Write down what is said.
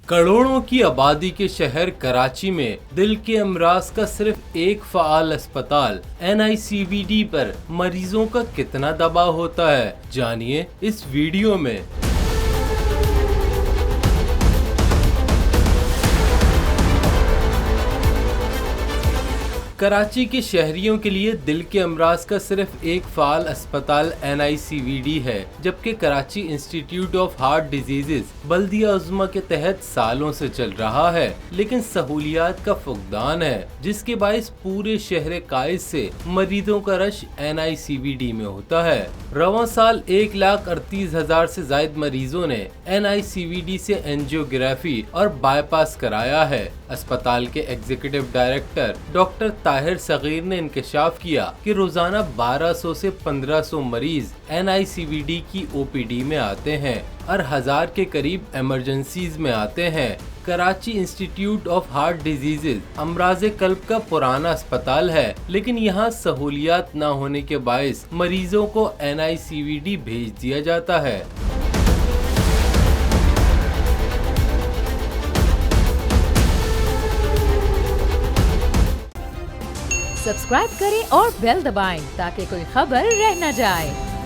करोड़ों की आबादी के शहर कराची में दिल के अमराज का सिर्फ एक फ़ाल अस्पताल NICVD पर मरीजों का कितना दबाव होता है, जानिए इस वीडियो में। कराची के शहरियों के लिए दिल के अमराज का सिर्फ एक फ़ाल अस्पताल NICVD है, जबकि Karachi institute of heart diseases बल्दिया उज़्मा के तहत सालों से चल रहा है, लेकिन सहूलियात का फुकदान है, जिसके बाइस पूरे शहर कायद से मरीजों का रश NICVD में होता है। रवां साल 1,38,000 से ज्यादा मरीजों ने NICVD से एंजियोग्राफी और बाईपास कराया है। अस्पताल के executive director doctor Tahir Sagheer ने इंकशाफ किया कि रोजाना 1200 से 1500 मरीज NICVD की OPD में आते हैं और 1000 के करीब इमरजेंसीज में आते हैं। Karachi institute of heart diseases अमराज कल्ब का पुराना अस्पताल है, लेकिन यहाँ सहूलियात न होने के बायस मरीजों को NICVD भेज दिया जाता है। सब्सक्राइब करें और बेल दबाएं ताकि कोई खबर रह न जाए।